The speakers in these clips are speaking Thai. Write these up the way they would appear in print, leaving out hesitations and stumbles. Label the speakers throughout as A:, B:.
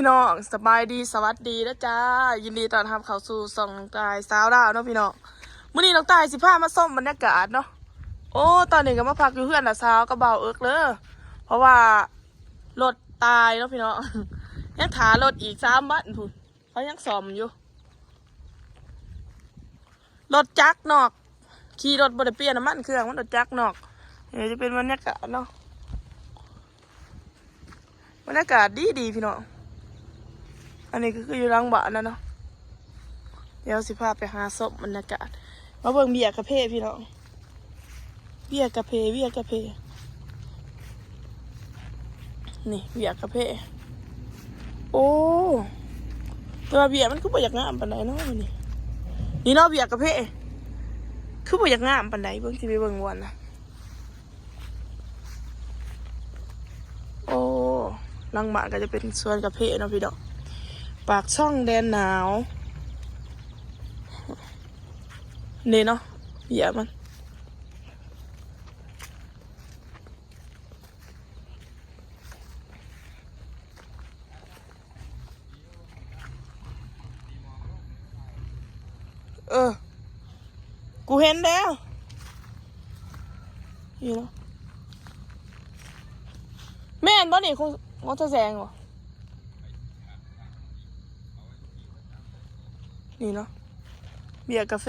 A: พี่น้องสบายดีสวัสดีนะจ้ายินดีต้อนรับเข้าสู่ส่องน้องตายสาวดาวเนาะพี่น้องมื้อนี้น้องตายสิพามาส้มบรรยากาศเนาะโอ้ตอนนี้ก็มาพักอยู่เพื่อนน่ะสาวก็เบาเอิกเลยเพราะว่ารถตายเนาะพี่น้องยังถารถอีก3 วันพุ่นเขายังซ่อมอยู่รถจักรนอกขี่รถบ่ได้เปลี่ยนน้ำมันเครื่องมันรถจักรนอกเดี๋ยวจะเป็นบรรยากาศเนาะบรรยากาศดีพี่น้องอันนี้ก็คืออยู่หลังบ้านนะเนาะเดี๋ยวสิพาไปหาศพบรรยากาศมาเบิ่งเบียร์กาแฟพี่น้องเบียร์กาแฟนี่เบียร์กาแฟโอ้แต่ว่าเบียร์มันคือบ่อยากงามปานใดเนาะนี่เนาะเบียร์กาแฟคือบ่อยากงามปานใดเบิ่งสิไปเบิ่งวันนะโอ้หลังบ้านก็จะเป็นสวนกาแฟเนาะพี่น้องปากช่องแดนหนาวนี่เนาะเบียร์มันกูเห็นแล้วนี่เนาะแม่นบ่นี่คงจะแซงวะนี่เนาะเบียร์กาแฟ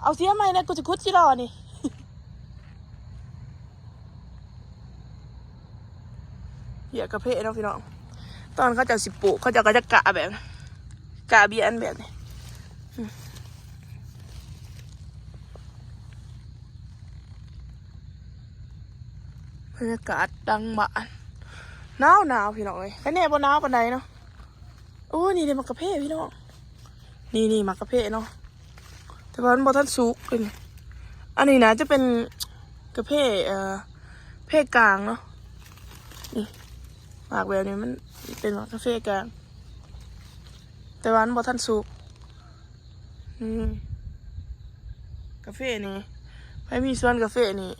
A: เอาเสียไหมนะกูจะคุดจิรอนี่ เบียร์กาแฟเนาะพี่น้องตอนเขาจะสิปลูกเขาจะก็จะกะแบบกะเบียร์อันแบบนี้บรรยากาศดังบ้านหนาวพี่น้องเลยแค่นี้บนหนาวปานใดเนาะโอ้นี่เดี๋ยวมักกะเพพี่น้องนี่มักกะเพเนาะแต่ว่ามันบ่ทันสุกเลยอันนี้นะจะเป็นกะเพเพกลางเนาะนี่หมากแบบนี้มันเป็นมักกะเพกลางแต่ว่ามันบ่ทันสุกกาแฟนี่ให้มีส่วนกาแฟนี่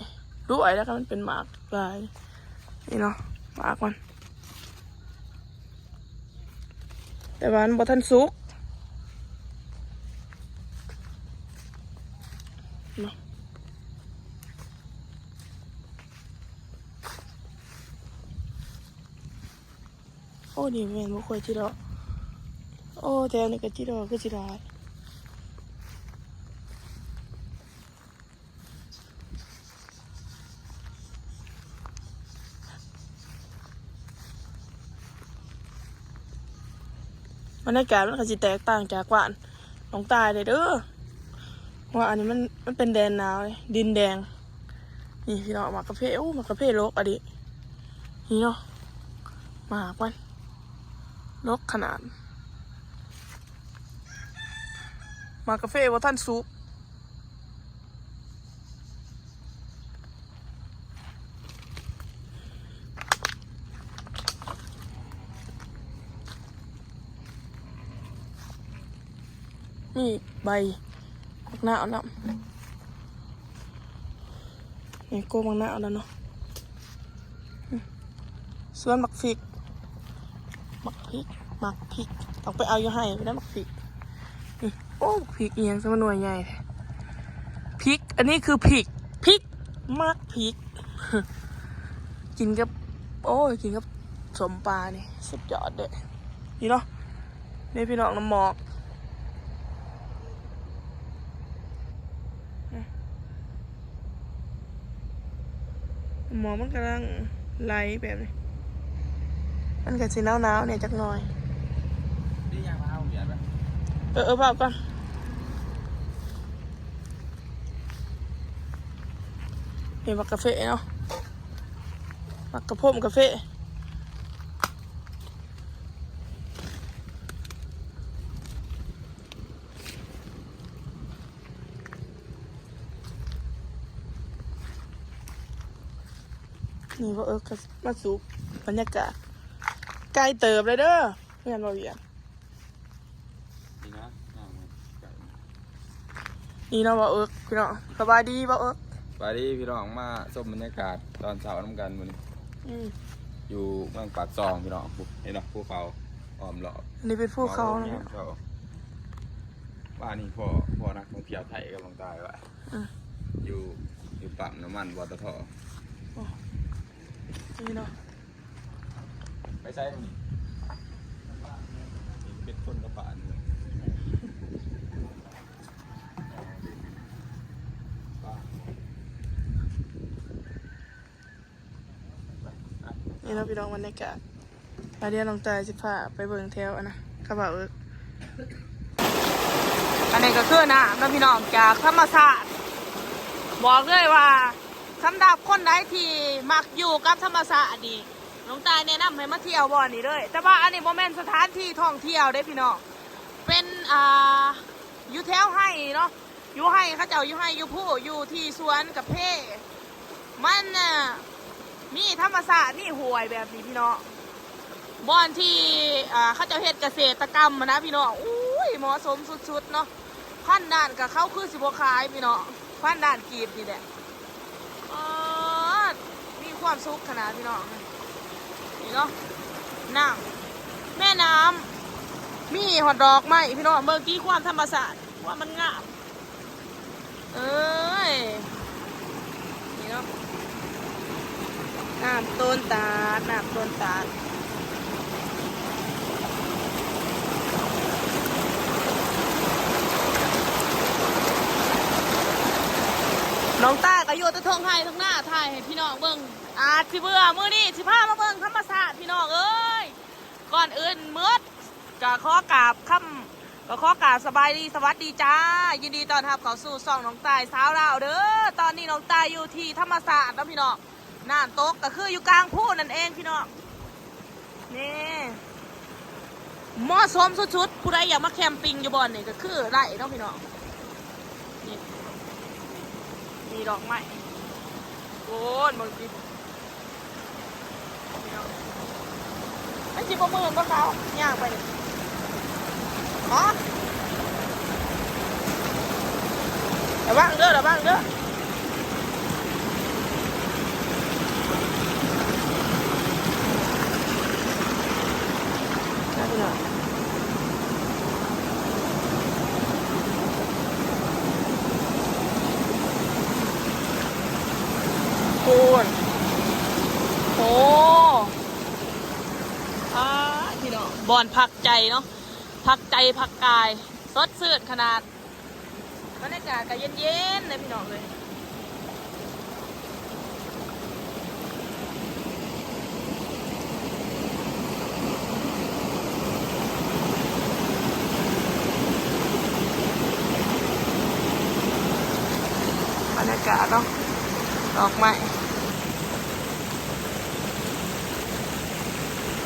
A: รู้ไอ้แล้วก็มันเป็นหมากลายนี่เนาะหมากมันแต่ว่ามันบ่ทันสุกเนาะโอ้นี่แม่นบ่ค่อยจิดอกโอ้แต่อันนี้ก็จิดอกคือสิได้บรรยากาศมันก็สิแตกต่างจากบ้านน้องตายเลยเด้อว่าอันนี้มันเป็นแดนหนาวเลยดินแดงนี่พี่น้องหมากกาแฟโอ้หมากกาแฟโลกอะดินี่เนาะหมากมันโลกขนาดหมากกาแฟว่าท่านซุปนี่ใบมักหน้าเอาน้ำนี่โก้มักหน้าเอาแล้วเนาะส่วนมักพริกต้องไปเอาอยู่ให้ไม่ได้มักพริกนี่โอ้พริกเอียงสมหน่วยใหญ่พริกอันนี้คือพริกมักพริก กินกับกินกับสมปลานี่สุดยอดเลยนี่เนาะนี่พี่น้องน้ำหมอกหมอมันกำลังไหลแบบนี้มันก็สิหนาวเนี่ยจักหน่อยนี่ยังมาเอาเบียร์ไหมเปล่าก่อนเห็นมักกาแฟเนาะมักกระพมกาแฟนี่ว่าก็มาสูบบรรยากาศไกลเติบเลยเด้อเพื่อนเราเรียนนี่เนาะว่าพี่น้องสบายดีว่า
B: สบายดีพี่น้องมาชมบรรยากาศตอนเช้าน้ำกันวันนี้ อยู่เมืองปากซองพี่น้องนี่เนาะภูเขาอ้อมรอบ
A: อันนี้เป็นภูเขาเนาะ
B: บ้านนี้พ่อนักท่องเที่ยวไทยกำลังตายว่ะอยู่ปั๊มน้ำมันปตท.
A: นี่เนาะ
B: ไปใช้ตรงนี้เป็นคนกระบะนี่
A: นี่เราะพี่น้องบรรยากาศเดี๋ยวน้องตายสิพาไปเบิ่งแถวนะกระเป๋าอันนี้ก็คือนะน้องพี่น้องจากธรรมศาสตร์บอกเลยว่าสำหรับคนใดที่มักอยู่กับธรรมศาสตร์ดีน้องตายแนะนำให้มาเที่ยวบ่อนี่เลยแต่ว่าอันนี้โมเมนต์สถานที่ท่องเที่ยวได้พี่น้องเป็นอยู่แถวให้เนาะอยู่ให้เขาเจ้าอยู่ให้อยู่ผู้อยู่ที่สวนกับเพ่มันมีธรรมศาสตร์นี่ห่วยแบบนี้พี่น้องบ่อนที่เขาเจ้าเฮ็ดเกษตรกรรมนะพี่น้องอุ้ยเหมาะสมสุดๆเนาะพันด่านกับเขาคือสิบขายพี่น้องพันด่านกีบนี่แหละมีความสุขขนาดพี่น้องนี่เนาะน้ำแม่น้ำมีหอดดอกไม้พี่น้องเมื่อกี้ความธรรมศาสตร์ว่ามันงามนี่เนาะน้ำต้นตาลน้ำต้นตาลน้องต้าก็อยู่ตะทงไทยทั้งหน้าไทยให้พี่น้องเบิ่งอาจสิเบื่อมื้อนี้สิพามาเบิ่งธรรมศาสตร์พี่น้องเอ้ยก่อนอื่นมืดก็ขอกราบสบายดีสวัสดีจ้ายินดีต้อนรับเข้าสู่ช่องน้องตายสาวลาวเด้อตอนนี้น้องตายอยู่ที่ธรรมศาสตร์แล้วพี่น้องน้ำตกก็คืออยู่กลางพูนั่นเองพี่น้องนี่เหมาะสมสุดๆผู้ใดอยากมาแคมปิ้งอยู่บ่อนนี่ก็คือไร่เนาะพี่น้องนี่มีดอกไม้โอ้ยมึงกินไอ้จิบมือก็เขาย่างไปเลยอ๋อเดี๋ยวบ้างเด้อคุณโอ้พี่น้องบอนพักใจเนาะพักใจพักกายสดชื่นขนาดบรรยากาศก็เย็นๆเลยพี่น้องเลยบรรยากาศเนาะดอกไม้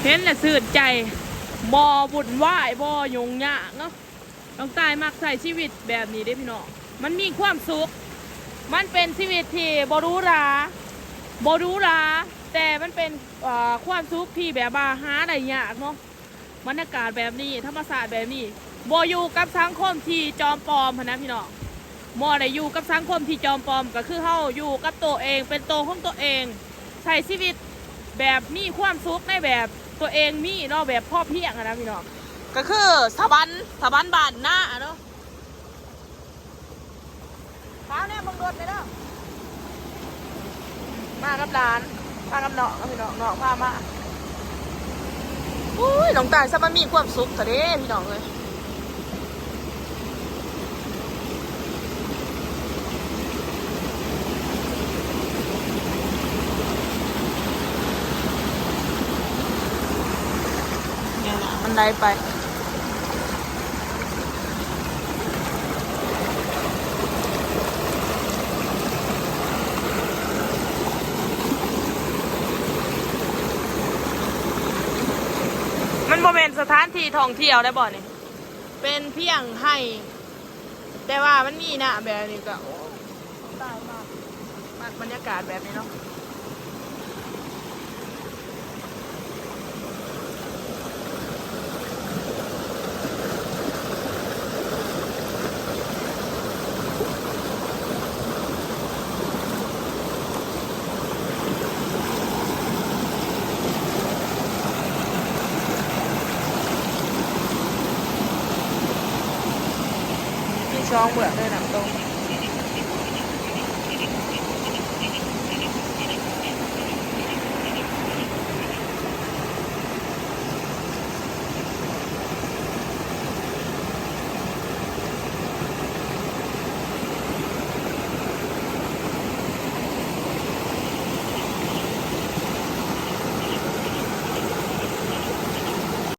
A: เห็นและสื่นใจบ่บุญไหว้บ่ยงยากเนาะต้องตายมักใส่ชีวิตแบบนี้ได้พี่น้องมันมีความสุขมันเป็นชีวิตที่บ่รู้ราแต่มันเป็นความสุขที่แบบว่าหาได้ยากเนาะบรรยากาศแบบนี้ธรรมศาสตร์แบบนี้บ่อยู่กับสังคมที่จอมปลอมนะพี่น้องบ่ได้อยู่กับสังคมที่จอมปลอมก็คือเฮาอยู่กับตัวเองเป็นตัวของตัวเองใช้ชีวิตแบบมีความสุขในแบบตัวเองมีเนาะแบบพ่อเพียงนะพี่น้องก็คือสะบันบานหน้าเนาะเช้าเนี่ยบังรถไปเนาะมากับหลานมากับน้องพี่น้องพามาอุ้ยน้องตายซะมันมีความสุขแต่เด้พี่น้องเลยมันได้ไปมันโมเมนต์สถานที่ท่องเที่ยวได้บ่เนี่ยเป็นเพียงให้แต่ว่ามันมีนะแบบนี้ก็โอ้ตายมากบรรยากาศแบบนี้เนาะ ช่องเบือกเลยหนังตรง